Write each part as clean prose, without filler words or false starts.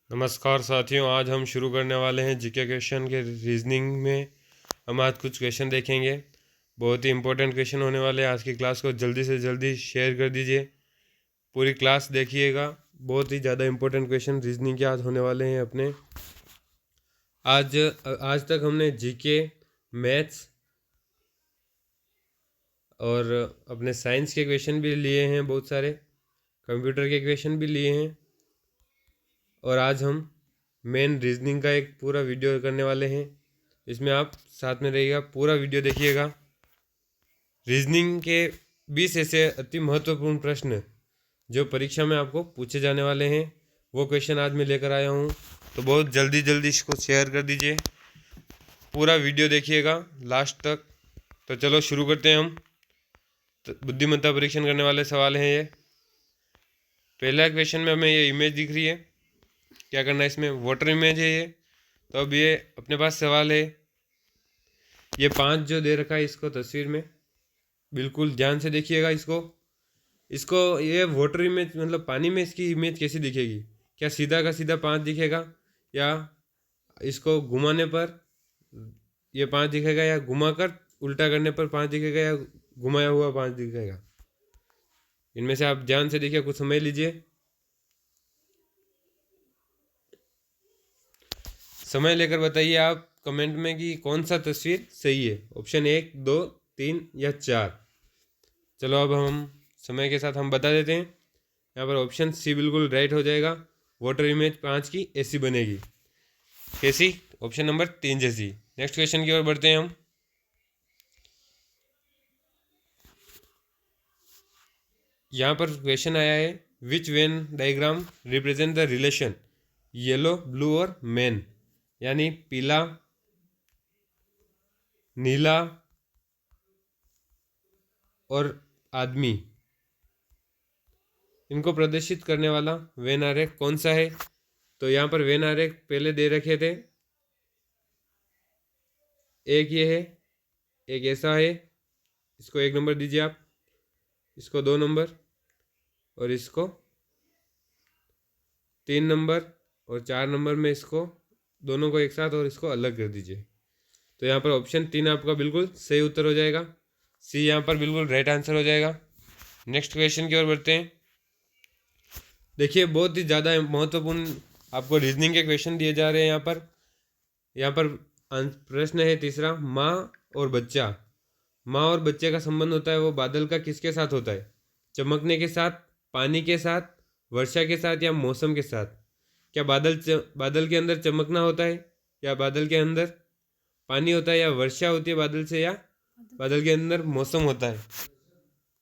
नमस्कार साथियों, आज हम शुरू करने वाले हैं जीके क्वेश्चन के रीजनिंग में। हम आज कुछ क्वेश्चन देखेंगे। बहुत ही इंपॉर्टेंट क्वेश्चन होने वाले हैं। आज की क्लास को जल्दी से जल्दी शेयर कर दीजिए, पूरी क्लास देखिएगा। बहुत ही ज़्यादा इंपॉर्टेंट क्वेश्चन रीजनिंग के आज होने वाले हैं अपने। आज तक हमने जीके, मैथ्स और अपने साइंस के क्वेश्चन भी लिए हैं, बहुत सारे कंप्यूटर के क्वेश्चन भी लिए हैं, और आज हम मेन रीजनिंग का एक पूरा वीडियो करने वाले हैं। इसमें आप साथ में रहिएगा, पूरा वीडियो देखिएगा। रीजनिंग के 20 ऐसे अति महत्वपूर्ण प्रश्न जो परीक्षा में आपको पूछे जाने वाले हैं, वो क्वेश्चन आज मैं लेकर आया हूँ। तो बहुत जल्दी जल्दी इसको शेयर कर दीजिए, पूरा वीडियो देखिएगा लास्ट तक। तो चलो शुरू करते हैं हम। तो बुद्धिमत्ता परीक्षण करने वाले सवाल हैं ये। पहला क्वेश्चन में हमें ये इमेज दिख रही है, क्या करना है इसमें? वाटर इमेज है ये। तो अब ये अपने पास सवाल है, ये 5 जो दे रखा है इसको तस्वीर में बिल्कुल ध्यान से देखिएगा। इसको ये वाटर इमेज मतलब पानी में इसकी इमेज कैसी दिखेगी? क्या सीधा का सीधा 5 दिखेगा, या इसको घुमाने पर ये 5 दिखेगा, या घुमाकर उल्टा करने पर 5 दिखेगा, या घुमाया हुआ 5 दिखेगा? इनमें से आप ध्यान से देखिए, कुछ समझ लीजिए। समय लेकर बताइए आप कमेंट में कि कौन सा तस्वीर सही है। ऑप्शन 1, 2, 3 या 4। चलो अब हम समय के साथ हम बता देते हैं। यहाँ पर ऑप्शन सी बिल्कुल राइट हो जाएगा। वाटर इमेज 5 की ऐसी बनेगी। कैसी? ऑप्शन नंबर 3 जैसी। नेक्स्ट क्वेश्चन की ओर बढ़ते हैं हम। यहाँ पर क्वेश्चन आया है, which Venn diagram represent the relation yellow, blue और मैन, यानी पीला, नीला और आदमी, इनको प्रदर्शित करने वाला वेन आरेख कौन सा है? तो यहाँ पर वेन आरेख पहले दे रखे थे। एक ये है, एक ऐसा है। इसको 1 नंबर दीजिए आप, इसको 2 नंबर, और इसको 3 नंबर, और 4 नंबर में इसको दोनों को एक साथ और इसको अलग कर दीजिए। तो यहाँ पर ऑप्शन 3 आपका बिल्कुल सही उत्तर हो जाएगा। सी यहाँ पर बिल्कुल राइट आंसर हो जाएगा। नेक्स्ट क्वेश्चन की ओर बढ़ते हैं। देखिए, बहुत ही ज़्यादा महत्वपूर्ण आपको रीजनिंग के क्वेश्चन दिए जा रहे हैं यहाँ पर प्रश्न है तीसरा, माँ और बच्चा। माँ और बच्चे का संबंध होता है वो बादल का किसके साथ होता है? चमकने के साथ, पानी के साथ, वर्षा के साथ, या मौसम के साथ? क्या बादल के अंदर चमकना होता है, या बादल के अंदर पानी होता है, या वर्षा होती है बादल से, या बादल के अंदर मौसम होता है?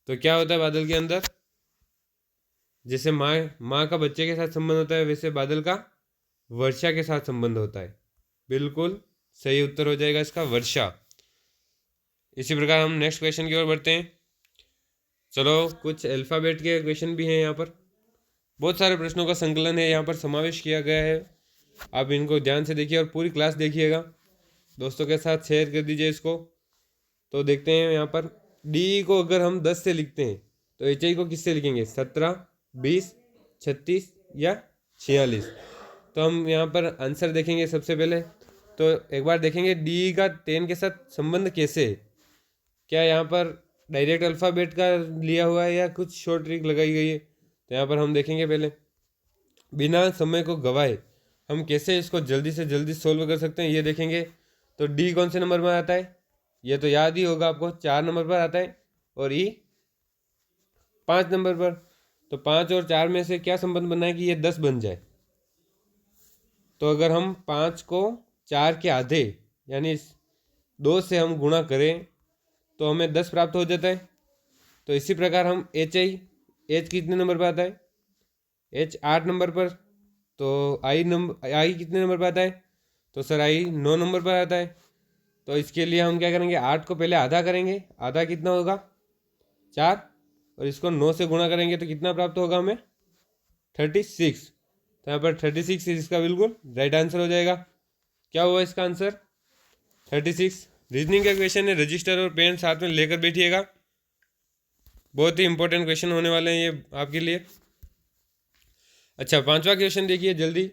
तो क्या होता है बादल के अंदर? जैसे माँ का बच्चे के साथ संबंध होता है, वैसे बादल का वर्षा के साथ संबंध होता है। बिल्कुल सही उत्तर हो जाएगा इसका, वर्षा। इसी प्रकार हम नेक्स्ट क्वेश्चन की ओर बढ़ते हैं। चलो, कुछ अल्फ़ाबेट के क्वेश्चन भी हैं यहाँ पर। बहुत सारे प्रश्नों का संकलन है यहाँ पर समावेश किया गया है। आप इनको ध्यान से देखिए और पूरी क्लास देखिएगा। दोस्तों के साथ शेयर कर दीजिए इसको। तो देखते हैं यहाँ पर, डी को अगर हम 10 से लिखते हैं तो एच आई को किससे लिखेंगे? 17, 20, 36 या 46? तो हम यहाँ पर आंसर देखेंगे सबसे पहले। तो एक बार देखेंगे डी का 10 के साथ संबंध कैसे है। क्या यहाँ पर डायरेक्ट अल्फ़ाबेट का लिया हुआ है, या कुछ शॉर्ट ट्रिक लगाई गई है? तो यहाँ पर हम देखेंगे पहले, बिना समय को गवाए हम कैसे इसको जल्दी से जल्दी सोल्व कर सकते हैं, ये देखेंगे। तो डी कौन से नंबर में आता है? ये तो याद ही होगा आपको, 4 नंबर पर आता है, और ई 5 नंबर पर। तो 5 और 4 में से क्या संबंध बना है कि ये 10 बन जाए? तो अगर हम 5 को 4 के आधे यानी 2 से हम गुणा करें तो हमें 10 प्राप्त हो जाता है। तो इसी प्रकार हम एच कितने नंबर पर आता है? एच 8 नंबर पर। तो आई कितने नंबर पर आता है? तो सर आई 9 नंबर पर आता है। तो इसके लिए हम क्या करेंगे, 8 को पहले आधा करेंगे। आधा कितना होगा? 4, और इसको 9 से गुणा करेंगे तो कितना प्राप्त होगा हमें? 36। तो यहाँ पर 36 इसका बिल्कुल राइट आंसर हो जाएगा। क्या हुआ इसका आंसर? 36। रीजनिंग का क्वेश्चन है, रजिस्टर और पेन साथ में लेकर बैठिएगा। बहुत ही इंपॉर्टेंट क्वेश्चन होने वाले हैं ये आपके लिए। अच्छा, 5वां क्वेश्चन देखिए जल्दी।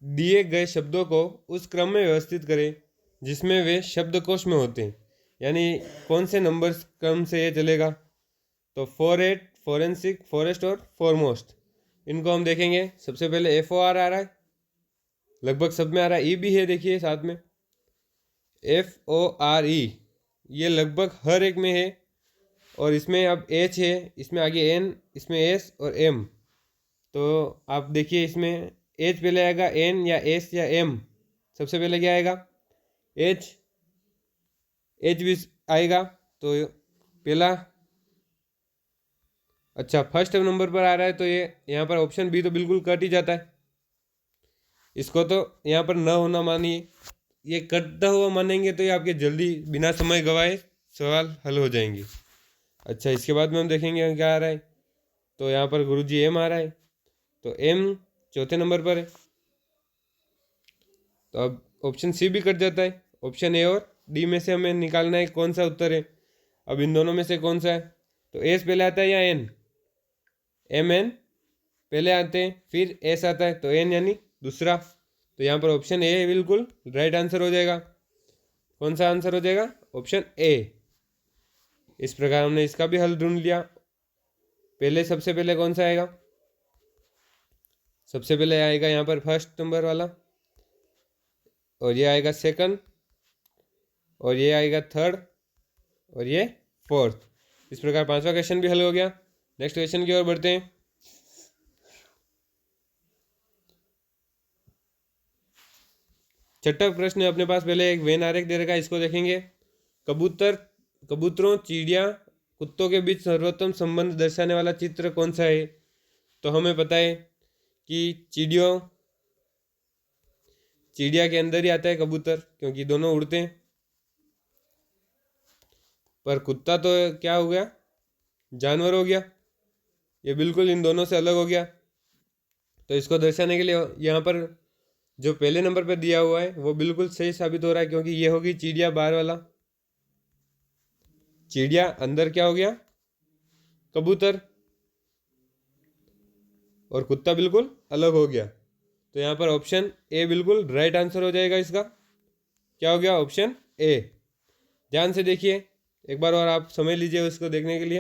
दिए गए शब्दों को उस क्रम में व्यवस्थित करें जिसमें वे शब्दकोश में होते हैं। यानी कौन से नंबर क्रम से ये चलेगा, तो 48, फोरेंसिक, फॉरेस्ट और फॉरमोस्ट, इनको हम देखेंगे। सबसे पहले FOR आ रहा है, लगभग सब में आ रहा है। ई भी है, देखिए साथ में FORE, ये लगभग हर एक में है। और इसमें अब H है, इसमें आगे N, इसमें S और M। तो आप देखिए इसमें H पहले आएगा, N या S या M, सबसे पहले क्या आएगा, H भी आएगा। तो पहला, अच्छा फर्स्ट नंबर पर आ रहा है, तो ये यहाँ पर ऑप्शन बी तो बिल्कुल कट ही जाता है। इसको तो यहाँ पर न होना मानिए, ये कटता हुआ मानेंगे तो ये आपके जल्दी बिना समय गवाए सवाल हल हो जाएंगे। अच्छा, इसके बाद में हम देखेंगे क्या आ रहा है। तो यहाँ पर गुरुजी M आ रहा है, तो M चौथे नंबर पर है। तो अब ऑप्शन सी भी कट जाता है। ऑप्शन ए और डी में से हमें निकालना है कौन सा उत्तर है। अब इन दोनों में से कौन सा है, तो एस पहले आता है या एन, MN पहले आते हैं, फिर एस आता है, तो एन यानी दूसरा। तो यहाँ पर ऑप्शन ए बिल्कुल राइट आंसर हो जाएगा। कौन सा आंसर हो जाएगा, ऑप्शन ए। इस प्रकार हमने इसका भी हल ढूंढ लिया। पहले सबसे पहले कौन सा आएगा, सबसे पहले आएगा यहाँ पर फर्स्ट नंबर वाला, और ये आएगा सेकंड, और ये आएगा थर्ड, और ये फोर्थ। इस प्रकार पांचवा क्वेश्चन भी हल हो गया। नेक्स्ट क्वेश्चन की ओर बढ़ते हैं। छठा प्रश्न अपने पास पहले एक वेन आरेख दे रखा है, इसको देखेंगे। कबूतरों, चिड़िया, कुत्तों के बीच सर्वोत्तम संबंध दर्शाने वाला चित्र कौन सा है। तो हमें पता है कि चिड़िया के अंदर ही आता है कबूतर, क्योंकि दोनों उड़ते हैं। पर कुत्ता तो क्या हो गया, जानवर हो गया, ये बिल्कुल इन दोनों से अलग हो गया। तो इसको दर्शाने के लिए यहाँ पर जो पहले नंबर पर दिया हुआ है वो बिल्कुल सही साबित हो रहा है, क्योंकि ये होगी चिड़िया बाहर वाला, चिड़िया अंदर क्या हो गया, कबूतर, और कुत्ता बिल्कुल अलग हो गया। तो यहाँ पर ऑप्शन ए बिल्कुल राइट आंसर हो जाएगा इसका। क्या हो गया, ऑप्शन ए। ध्यान से देखिए एक बार और, आप समझ लीजिए उसको देखने के लिए।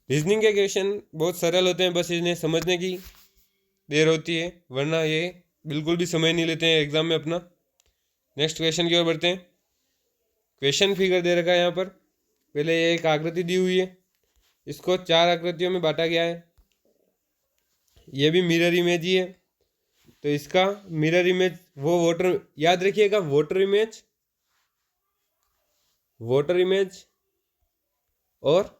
रीजनिंग के क्वेश्चन बहुत सरल होते हैं, बस इन्हें समझने की देर होती है, वरना ये बिल्कुल भी समय नहीं लेते हैं एग्जाम में अपना। नेक्स्ट क्वेश्चन की ओर बढ़ते हैं। क्वेश्चन फिगर दे रखा है यहाँ पर। पहले ये एक आकृति दी हुई है, इसको 4 आकृतियों में बांटा गया है। ये भी मिरर इमेज ही है, तो इसका मिरर इमेज वो वाटर, याद रखिएगा वाटर इमेज और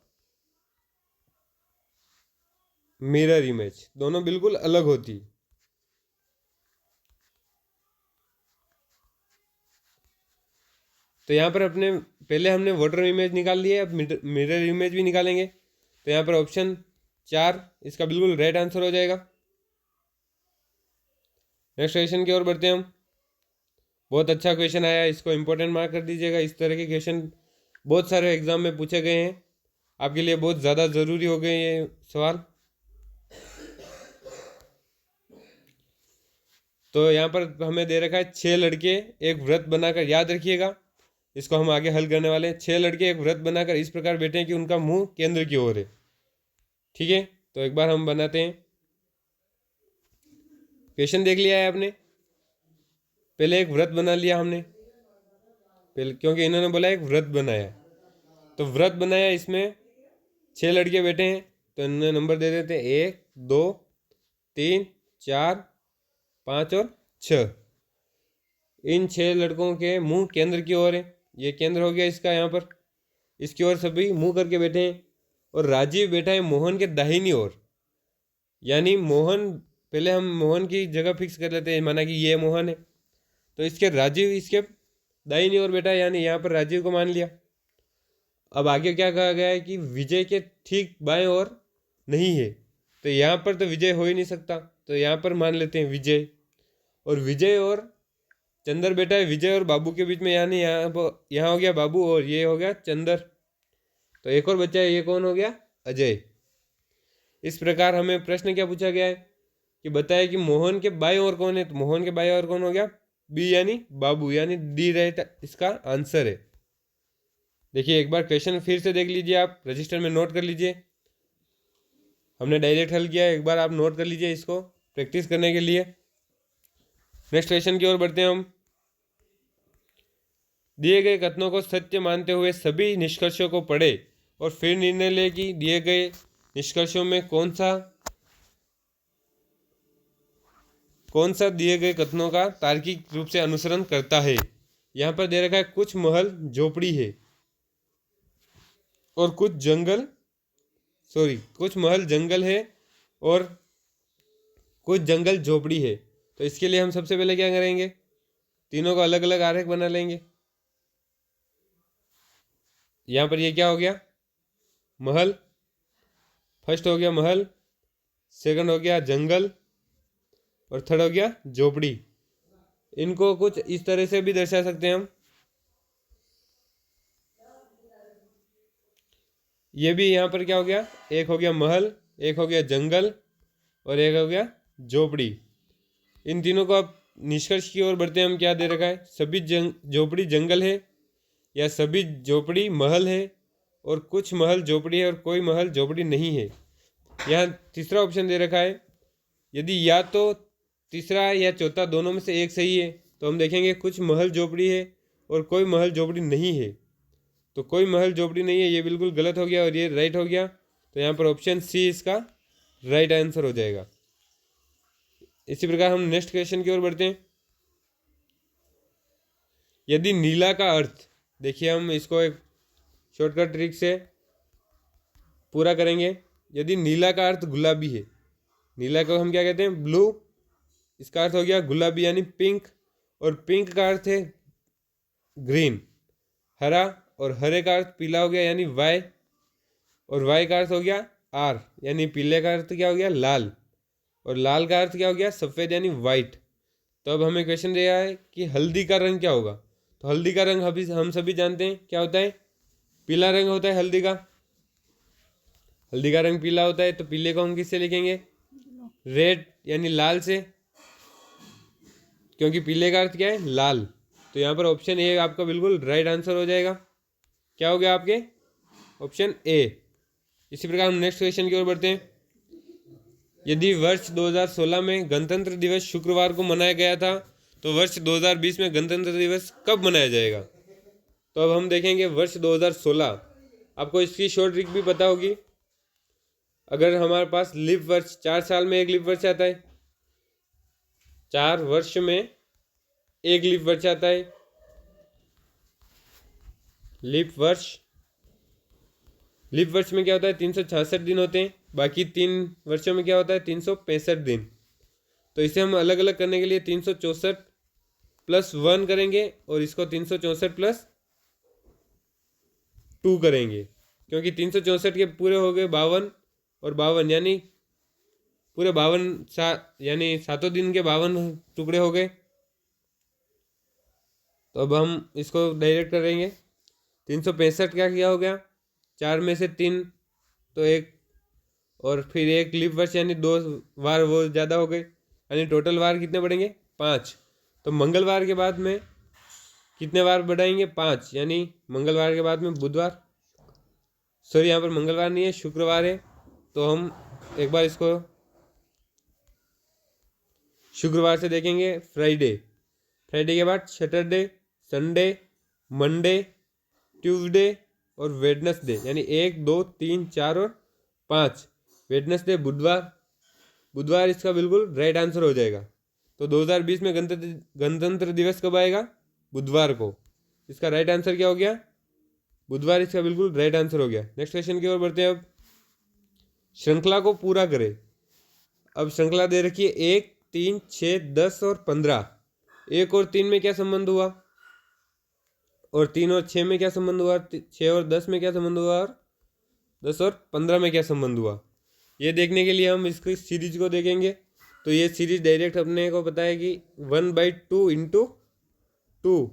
मिरर इमेज दोनों बिल्कुल अलग होती है। तो यहाँ पर अपने पहले हमने वाटर इमेज निकाल लिया, अब मिरर इमेज भी निकालेंगे। तो यहाँ पर ऑप्शन 4 इसका बिल्कुल राइट आंसर हो जाएगा। नेक्स्ट क्वेश्चन की ओर बढ़ते हैं हम। बहुत अच्छा क्वेश्चन आया, इसको इंपॉर्टेंट मार्क कर दीजिएगा। इस तरह के क्वेश्चन बहुत सारे एग्जाम में पूछे गए हैं, आपके लिए बहुत ज़्यादा ज़रूरी हो गए ये सवाल। तो यहाँ पर हमें दे रखा है 6 लड़के एक व्रत बनाकर, याद रखिएगा इसको हम आगे हल करने वाले हैं। 6 लड़के एक व्रत बनाकर इस प्रकार बैठे हैं कि उनका मुंह केंद्र की ओर है। ठीक है, तो एक बार हम बनाते हैं। क्वेश्चन देख लिया है आपने, पहले एक व्रत बना लिया हमने, पहले क्योंकि इन्होंने बोला एक व्रत बनाया, तो व्रत बनाया, इसमें 6 लड़के बैठे हैं, तो इन्होंने नंबर दे देते हैं 1 2 3 4 5 और 6। इन 6 लड़कों के मुंह केंद्र की ओर है, ये केंद्र हो गया इसका, यहाँ पर इसकी ओर सभी मुंह करके बैठे हैं। और राजीव बैठा है मोहन के दाहिनी ओर, यानी मोहन, पहले हम मोहन की जगह फिक्स कर लेते हैं, माना कि ये मोहन है, तो इसके राजीव इसके दाहिनी ओर बैठा है, यानी यहाँ पर राजीव को मान लिया। अब आगे क्या कहा गया है कि विजय के ठीक बाएं ओर नहीं है, तो यहाँ पर तो विजय हो ही नहीं सकता, तो यहाँ पर मान लेते हैं विजय। और विजय और चंदर बैठा है विजय और बाबू के बीच में, यानी यहाँ हो गया बाबू और ये हो गया चंदर। तो एक और बच्चा है, ये कौन हो गया, अजय। इस प्रकार हमें प्रश्न क्या पूछा गया है, कि बताया कि मोहन के बाएं ओर कौन है, तो मोहन के बाएं ओर कौन हो गया, बी यानी बाबू, यानी डी राइट इसका आंसर है। देखिए एक बार क्वेश्चन फिर से देख लीजिए, आप रजिस्टर में नोट कर लीजिए। हमने डायरेक्ट हल किया है, एक बार आप नोट कर लीजिए इसको प्रैक्टिस करने के लिए। नेक्स्ट क्वेश्चन की ओर बढ़ते हैं हम। दिए गए कथनों को सत्य मानते हुए सभी निष्कर्षों को पढ़े और फिर निर्णय ले कि दिए गए निष्कर्षों में कौन सा दिए गए कथनों का तार्किक रूप से अनुसरण करता है। यहाँ पर दे रखा है कुछ महल झोपड़ी है और कुछ महल जंगल है और कुछ जंगल झोपड़ी है। तो इसके लिए हम सबसे पहले क्या करेंगे, तीनों को अलग अलग आरेख बना लेंगे। यहाँ पर ये क्या हो गया, महल, फर्स्ट हो गया महल, सेकंड हो गया जंगल और थर्ड हो गया झोपड़ी। इनको कुछ इस तरह से भी दर्शा सकते हैं हम। ये भी यहाँ पर क्या हो गया, एक हो गया महल, एक हो गया जंगल और एक हो गया झोपड़ी। इन तीनों को आप निष्कर्ष की ओर बढ़ते हैं हम। क्या दे रखा है, सभी झोपड़ी जंगल है या सभी झोपड़ी महल है और कुछ महल झोपड़ी है और कोई महल झोपड़ी नहीं है। यहाँ तीसरा ऑप्शन दे रखा है, यदि या तो तीसरा या चौथा दोनों में से एक सही है तो हम देखेंगे कुछ महल झोपड़ी है और कोई महल झोपड़ी नहीं है। तो कोई महल झोपड़ी नहीं है, ये बिल्कुल गलत हो गया और ये राइट हो गया। तो यहाँ पर ऑप्शन सी इसका राइट आंसर हो जाएगा। इसी प्रकार हम नेक्स्ट क्वेश्चन की ओर बढ़ते हैं। यदि नीला का अर्थ, देखिए हम इसको एक शॉर्टकट ट्रिक से पूरा करेंगे। यदि नीला का अर्थ गुलाबी है, नीला को हम क्या कहते हैं, ब्लू, इसका अर्थ हो गया गुलाबी यानी पिंक, और पिंक का अर्थ है ग्रीन, हरा, और हरे का अर्थ पीला हो गया यानी वाई, और वाई का अर्थ हो गया आर यानी पीले का अर्थ क्या हो गया लाल, और लाल का अर्थ क्या हो गया सफ़ेद यानी वाइट। तो अब हमें क्वेश्चन दिया है कि हल्दी का रंग क्या होगा। तो हल्दी का रंग हम सभी जानते हैं क्या होता है, पीला रंग होता है हल्दी का। हल्दी का रंग पीला होता है, तो पीले को हम किससे लिखेंगे, रेड यानी लाल से, क्योंकि पीले का अर्थ क्या है लाल। तो यहाँ पर ऑप्शन ए आपका बिल्कुल राइट आंसर हो जाएगा। क्या हो गया आपके, ऑप्शन ए। इसी प्रकार हम नेक्स्ट क्वेश्चन की ओर बढ़ते हैं। यदि वर्ष 2016 में गणतंत्र दिवस शुक्रवार को मनाया गया था तो वर्ष 2020 में गणतंत्र दिवस कब मनाया जाएगा। तो अब हम देखेंगे वर्ष 2016। आपको इसकी शॉर्ट ट्रिक भी पता होगी। अगर हमारे पास लीप वर्ष, 4 साल में एक लीप वर्ष आता है, 4 वर्ष में एक लीप वर्ष आता है। लीप वर्ष में क्या होता है, 366 दिन होते हैं। बाकी 3 वर्षों में क्या होता है, 365 दिन। तो इसे हम अलग अलग करने के लिए 364 + 1 करेंगे और इसको 364 + 2 करेंगे, क्योंकि 364 के पूरे हो गए 52 और 52 यानी पूरे 52 यानी 7 दिन के 52 टुकड़े हो गए। तो अब हम इसको डायरेक्ट करेंगे। 365 क्या हो गया, 4 में से 3 तो 1, और फिर एक लीप वर्ष यानी 2 वार वो ज़्यादा हो गए, यानी टोटल वार कितने बढ़ेंगे, 5। तो मंगलवार के बाद में कितने वार बढ़ाएंगे, 5, यानी मंगलवार के बाद में बुधवार, सॉरी यहाँ पर मंगलवार नहीं है शुक्रवार है। तो हम एक बार इसको शुक्रवार से देखेंगे। फ्राइडे के बाद सैटरडे, संडे, मंडे, ट्यूसडे और वेडनेसडे, यानी 1, 2, 3, 4 और 5। वेडनेसडे बुधवार इसका बिल्कुल राइट आंसर हो जाएगा। तो 2020 में गणतंत्र दिवस कब आएगा, बुधवार को। इसका राइट आंसर क्या हो गया, बुधवार इसका बिल्कुल राइट आंसर हो गया। नेक्स्ट क्वेश्चन की ओर बढ़ते हैं। अब श्रृंखला को पूरा करें। अब श्रृंखला दे रखी है 1, 3, 6, 10 और 15। 1 और 3 में क्या संबंध हुआ, और 3 और 6 में क्या संबंध हुआ, 6 और 10 में क्या संबंध हुआ, और 10 और 15 में क्या संबंध हुआ। ये देखने के लिए हम इसकी सीरीज को देखेंगे। तो ये सीरीज डायरेक्ट अपने को पता है कि 1/2 × 2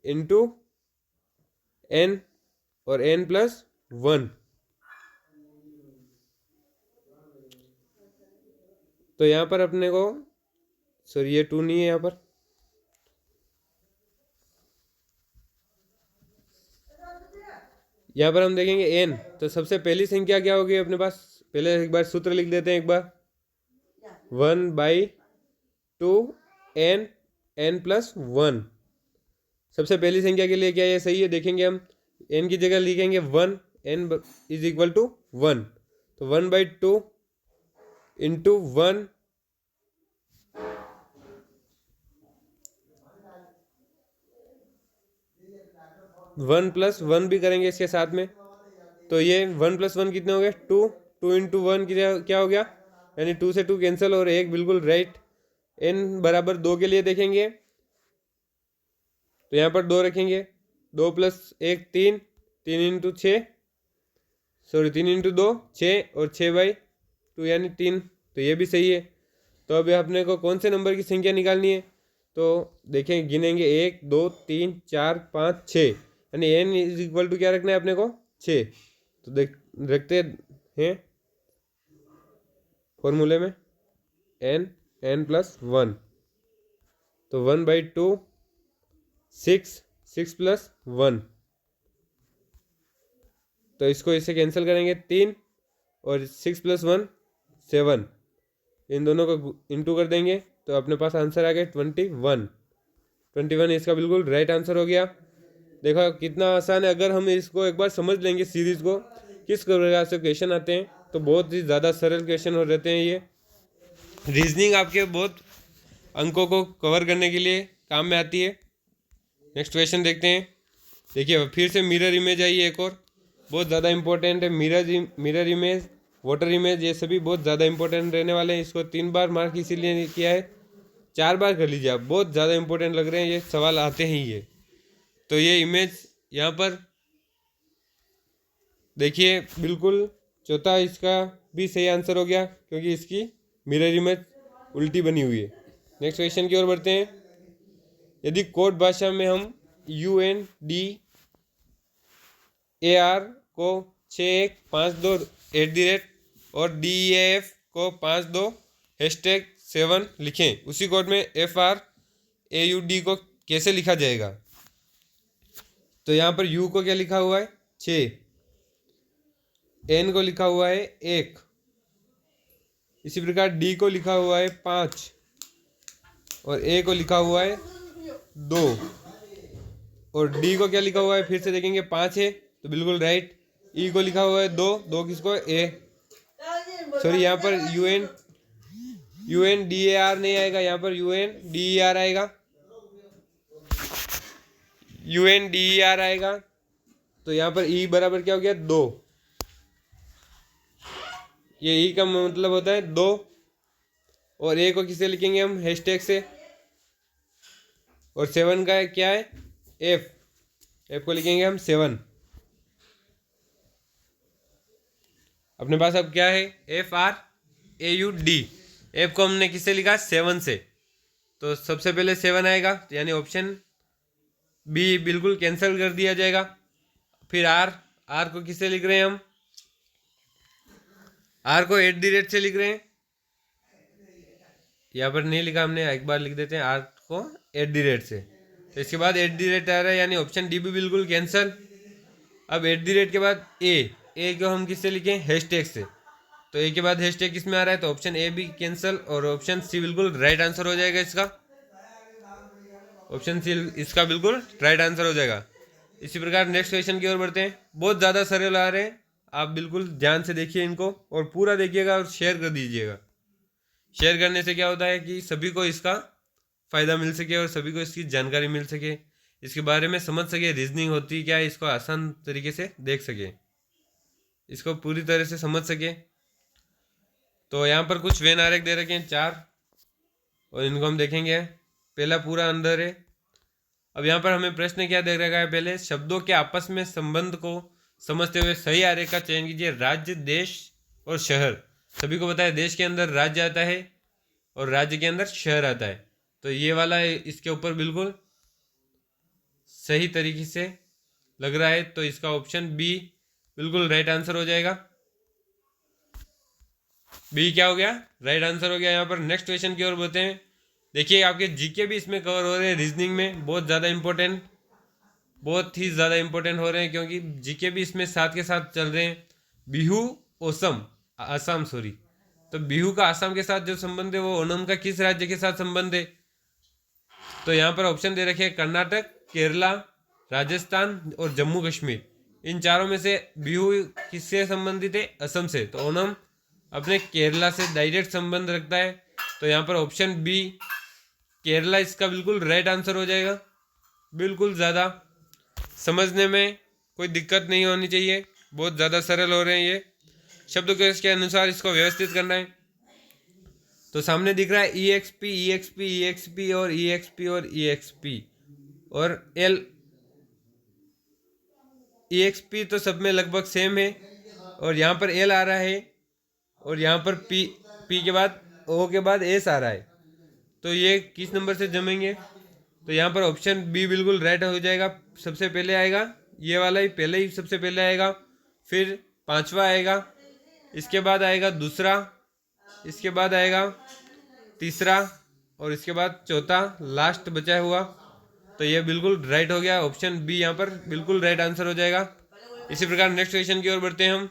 × n और n+1। तो यहाँ पर अपने को सॉरी ये 2 नहीं है यहाँ पर, यहाँ पर हम देखेंगे n। तो सबसे पहली संख्या क्या होगी अपने पास, पहले एक बार सूत्र लिख देते हैं एक बार, 1/2 n+1। सबसे पहली संख्या के लिए क्या ये सही है, देखेंगे हम, n की जगह लिखेंगे 1, n = 1। तो 1/2 × 1 1+1 भी करेंगे इसके साथ में, तो ये 1+1 कितने हो गए, 2। 2 × 1 क्या हो गया, यानी 2 से 2 कैंसिल और 1 बिल्कुल राइट। n = 2 के लिए देखेंगे तो यहाँ पर 2 रखेंगे, 2 + 1 3, 3 × 6 सॉरी 3 × 2 6 और 6/2 यानी 3। तो ये भी सही है। तो अभी अपने को कौन से नंबर की संख्या निकालनी है, तो देखें गिनेंगे 1 2 3 4 5 6, यानी n = क्या रखना है अपने को, 6। तो देख रखते हैं फॉर्मूले में n+1। तो 1/2 6, 6 + 1, तो इसको इससे कैंसिल करेंगे 3 और 6 + 1 7, इन दोनों को इंटू कर देंगे तो अपने पास आंसर आ गया 21। इसका बिल्कुल राइट आंसर हो गया। देखो कितना आसान है, अगर हम इसको एक बार समझ लेंगे सीरीज को किस प्रकार से क्वेश्चन आते हैं, तो बहुत ही ज़्यादा सरल क्वेश्चन हो रहते हैं। ये रीजनिंग आपके बहुत अंकों को कवर करने के लिए काम में आती है। नेक्स्ट क्वेश्चन देखते हैं। देखिए फिर से मिरर इमेज आई है, एक और बहुत ज़्यादा इंपॉर्टेंट है। मिरर इमेज, वाटर इमेज, ये सभी बहुत ज़्यादा इंपॉर्टेंट रहने वाले हैं। इसको 3 बार मार्क इसीलिए किया है, 4 बार कर लीजिए आप, बहुत ज़्यादा इंपॉर्टेंट लग रहे हैं ये सवाल आते हैं ये। तो ये इमेज यहाँ पर देखिए बिल्कुल चौथा इसका भी सही आंसर हो गया, क्योंकि इसकी मिरर इमेज उल्टी बनी हुई है। नेक्स्ट क्वेश्चन की ओर बढ़ते हैं। यदि कोड भाषा में हम UNDAR को 6152 और DEAF को 52#7 लिखें, उसी कोड में FRAUD को कैसे लिखा जाएगा। तो यहाँ पर U को क्या लिखा हुआ है 6, N को लिखा हुआ है 1, इसी प्रकार D को लिखा हुआ है 5 और A को लिखा हुआ है 2 और D को क्या लिखा हुआ है फिर से देखेंगे 5 है तो बिल्कुल राइट। E को लिखा हुआ है 2 किसको A, सॉरी यहाँ पर UNDAR नहीं आएगा, यहाँ पर UNDER आएगा, UNDER आएगा। तो यहाँ पर E बराबर क्या हो गया 2, ये E का मतलब होता है 2 और A को किससे लिखेंगे हम हैशटैग से, और 7 का क्या है F को लिखेंगे हम 7। अपने पास अब क्या है FRAUD, F को हमने किससे लिखा 7 से, तो सबसे पहले 7 आएगा, तो यानी ऑप्शन B बिल्कुल कैंसिल कर दिया जाएगा। फिर R को किससे लिख रहे हैं हम, R को @ से लिख रहे हैं, यहाँ पर नहीं लिखा हमने, एक बार लिख देते हैं R को @ से। तो इसके बाद @ आ रहा है, यानी ऑप्शन डी भी बिल्कुल कैंसिल। अब @ के बाद ए को हम किससे लिखें हैशटैग से, तो ए के बाद हैशटैग किस में आ रहा है, तो ऑप्शन ए भी कैंसिल और ऑप्शन सी बिल्कुल राइट आंसर हो जाएगा इसका। ऑप्शन सी इसका बिल्कुल राइट आंसर हो जाएगा। इसी प्रकार नेक्स्ट क्वेश्चन की ओर बढ़ते हैं। बहुत ज़्यादा सरल आ रहे हैं, आप बिल्कुल ध्यान से देखिए इनको और पूरा देखिएगा और शेयर कर दीजिएगा। शेयर करने से क्या होता है कि सभी को इसका फ़ायदा मिल सके और सभी को इसकी जानकारी मिल सके, इसके बारे में समझ सके, रीजनिंग होती क्या है इसको आसान तरीके से देख सके, इसको पूरी तरह से समझ सके। तो यहाँ पर कुछ वेन आरेख दे रखे हैं 4 और इनको हम देखेंगे। पहला पूरा अंदर है। अब यहाँ पर हमें प्रश्न क्या दे रखा है, पहले शब्दों के आपस में संबंध को समझते हुए सही आरेख का चयन कीजिए। राज्य, देश और शहर, सभी को पता है देश के अंदर राज्य आता है और राज्य के अंदर शहर आता है, तो ये वाला इसके ऊपर बिल्कुल सही तरीके से लग रहा है, तो इसका ऑप्शन बी बिल्कुल राइट आंसर हो जाएगा। बी क्या हो गया, राइट आंसर हो गया। यहाँ पर नेक्स्ट क्वेश्चन की ओर बढ़ते हैं। देखिए आपके जीके भी इसमें कवर हो रहे हैं, रीजनिंग में बहुत ज़्यादा इंपॉर्टेंट, बहुत ही ज़्यादा इंपॉर्टेंट हो रहे हैं, क्योंकि जीके भी इसमें साथ के साथ चल रहे हैं। बिहू ओसम आसाम, सॉरी, तो बिहू का आसाम के साथ जो संबंध है वो ओणम का किस राज्य के साथ संबंध है? तो यहाँ पर ऑप्शन दे रखे हैं कर्नाटक, केरला, राजस्थान और जम्मू कश्मीर। इन चारों में से बिहू किससे संबंधित है? असम से। तो ओणम अपने केरला से डायरेक्ट संबंध रखता है। तो यहाँ पर ऑप्शन बी केरला इसका बिल्कुल राइट आंसर हो जाएगा। बिल्कुल ज़्यादा समझने में कोई दिक्कत नहीं होनी चाहिए, बहुत ज़्यादा सरल हो रहे हैं ये। शब्दकोश के अनुसार इसको व्यवस्थित करना है। तो सामने दिख रहा है EXP, EXP, EXP और EXP और EXP और L। EXP तो सब में लगभग सेम है, और यहाँ पर L आ रहा है, और यहाँ पर P के बाद O के बाद S आ रहा है। तो ये किस नंबर से जमेंगे? तो यहाँ पर ऑप्शन बी बिल्कुल राइट हो जाएगा। सबसे पहले आएगा ये वाला ही, पहले ही सबसे पहले आएगा, फिर पांचवा आएगा, इसके बाद आएगा दूसरा, इसके बाद आएगा तीसरा, और इसके बाद चौथा लास्ट बचा हुआ। तो ये बिल्कुल राइट हो गया, ऑप्शन बी यहाँ पर बिल्कुल राइट आंसर हो जाएगा। इसी प्रकार नेक्स्ट क्वेश्चन की ओर बढ़ते हैं हम।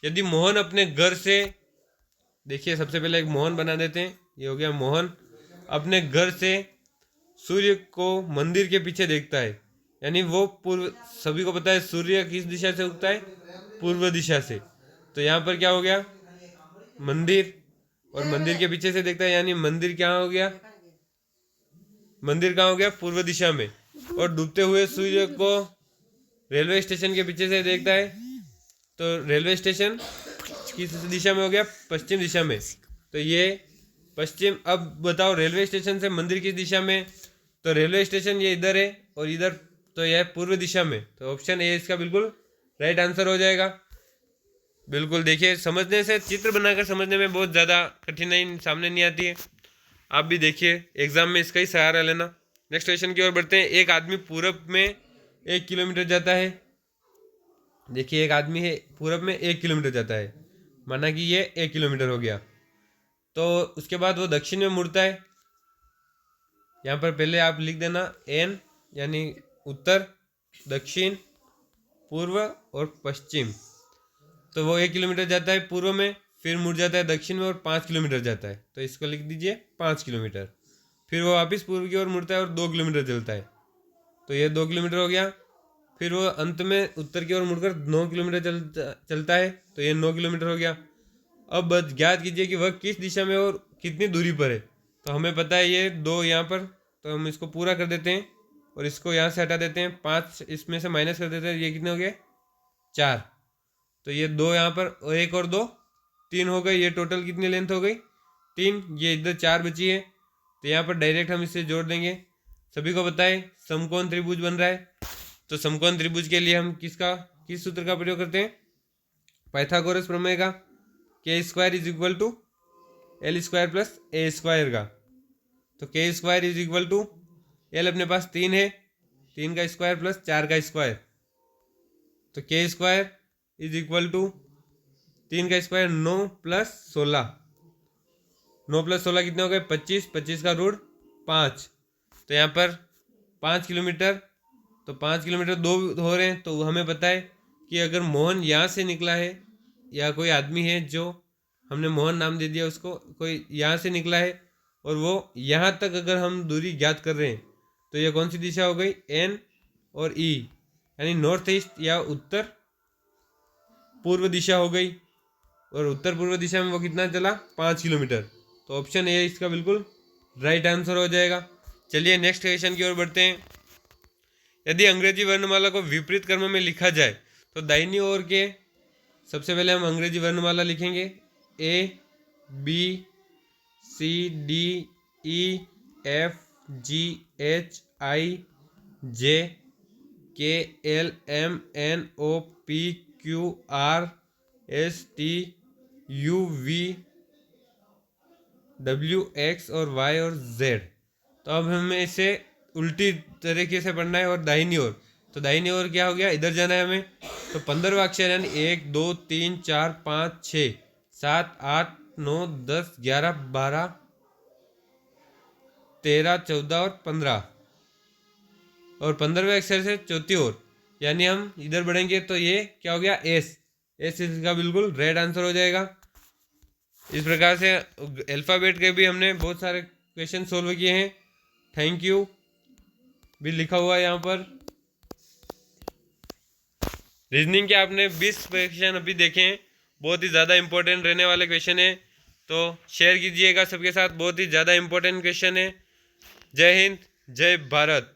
यदि मोहन अपने घर से, देखिए सबसे पहले एक मोहन बना देते हैं, ये हो गया मोहन, अपने घर से सूर्य को मंदिर के पीछे देखता है, यानी वो पूर्व, सभी को पता है सूर्य किस दिशा से उगता है? पूर्व दिशा से। तो यहाँ पर क्या हो गया? मंदिर, और मंदिर के पीछे से देखता है, यानी मंदिर क्या हो गया? मंदिर कहाँ हो गया? पूर्व दिशा में। और डूबते हुए सूर्य को रेलवे स्टेशन के पीछे से देखता है, तो रेलवे स्टेशन किस दिशा में हो गया? पश्चिम दिशा में। तो ये पश्चिम। अब बताओ रेलवे स्टेशन से मंदिर किस दिशा में? तो रेलवे स्टेशन ये इधर है और इधर, तो यह पूर्व दिशा में। तो ऑप्शन ए इसका बिल्कुल राइट आंसर हो जाएगा। बिल्कुल देखिए, समझने से, चित्र बनाकर समझने में बहुत ज़्यादा कठिनाई सामने नहीं आती है। आप भी देखिए एग्जाम में इसका ही सहारा लेना। नेक्स्ट क्वेश्चन की ओर बढ़ते हैं। एक आदमी पूरब में 1 किलोमीटर जाता है। देखिए एक आदमी है पूरब में 1 किलोमीटर जाता है, माना कि ये 1 किलोमीटर हो गया। तो उसके बाद वो दक्षिण में मुड़ता है। यहाँ पर पहले आप लिख देना एन, यानी उत्तर, दक्षिण, पूर्व और पश्चिम। तो वो 1 किलोमीटर जाता है पूर्व में, फिर मुड़ जाता है दक्षिण में और 5 किलोमीटर जाता है। तो इसको लिख दीजिए 5 किलोमीटर। फिर वो वापस पूर्व की ओर मुड़ता है और 2 किलोमीटर चलता है। तो ये 2 किलोमीटर हो गया। फिर वो अंत में उत्तर की ओर मुड़कर 9 किलोमीटर चलता है। तो ये 9 किलोमीटर हो गया। अब ज्ञात कीजिए कि वह किस दिशा में और कितनी दूरी पर है। तो हमें पता है ये 2 यहाँ पर, तो हम इसको पूरा कर देते हैं और इसको यहाँ से हटा देते हैं। 5 इसमें से माइनस कर देते हैं। ये कितने हो गए? 4। तो ये 2 यहाँ पर, और 1 और 2 3 हो गए। ये टोटल कितनी लेंथ हो गई? 3। ये इधर 4 बची है, तो यहाँ पर डायरेक्ट हम इसे जोड़ देंगे। सभी को पता है समकोण त्रिभुज बन रहा है। तो समकोण त्रिभुज के लिए हम किस सूत्र का प्रयोग करते हैं? पाइथागोरस प्रमेय का, K square is equal to L square plus A square का। तो K square is equal to, L अपने पास 3 है, 3 का स्क्वायर प्लस 4 का स्क्वायर। तो K square is equal to 3 का स्क्वायर 9 प्लस 16। 9 प्लस 16 कितने हो गए? 25। 25 का रूट 5। तो यहाँ पर 5 किलोमीटर, तो 5 किलोमीटर 2 हो रहे हैं। तो हमें पता है कि अगर मोहन यहाँ से निकला है, या कोई आदमी है जो हमने मोहन नाम दे दिया उसको, कोई यहाँ से निकला है और वो यहाँ तक अगर हम दूरी ज्ञात कर रहे हैं, तो ये कौन सी दिशा हो गई? एन और ई, यानी नॉर्थ ईस्ट या उत्तर पूर्व दिशा हो गई। और उत्तर पूर्व दिशा में वो कितना चला? 5 किलोमीटर। तो ऑप्शन ए इसका बिल्कुल राइट आंसर हो जाएगा। चलिए नेक्स्ट क्वेश्चन की ओर बढ़ते हैं। यदि अंग्रेजी वर्णमाला को विपरीत क्रम में लिखा जाए, तो दाहिनी ओर के, सबसे पहले हम अंग्रेजी वर्णमाला लिखेंगे A B C D E F G H I J K L M N O P Q R S T U V W X और वाई और जेड। तो अब हमें इसे उल्टी तरीके से पढ़ना है, और दाहिनी ओर, तो दाहिनी ओर क्या हो गया? इधर जाना है हमें। तो 15वां अक्षर यानी 1 2 3 4 5 6 7 8 9, 10, 11, 12, 13, 14 और 15, और 15वें अक्षर से चौथी ओर, यानी हम इधर बढ़ेंगे तो ये क्या हो गया, एस। एस इसका बिल्कुल राइट आंसर हो जाएगा। इस प्रकार से अल्फ़ाबेट के भी हमने बहुत सारे क्वेश्चन सोल्व किए हैं। थैंक यू भी लिखा हुआ है यहाँ पर। रीजनिंग के आपने 20 क्वेश्चन अभी देखे हैं, बहुत ही ज़्यादा इंपॉर्टेंट रहने वाले क्वेश्चन है, तो शेयर कीजिएगा सबके साथ, बहुत ही ज़्यादा इंपॉर्टेंट क्वेश्चन है। जय हिंद, जय भारत।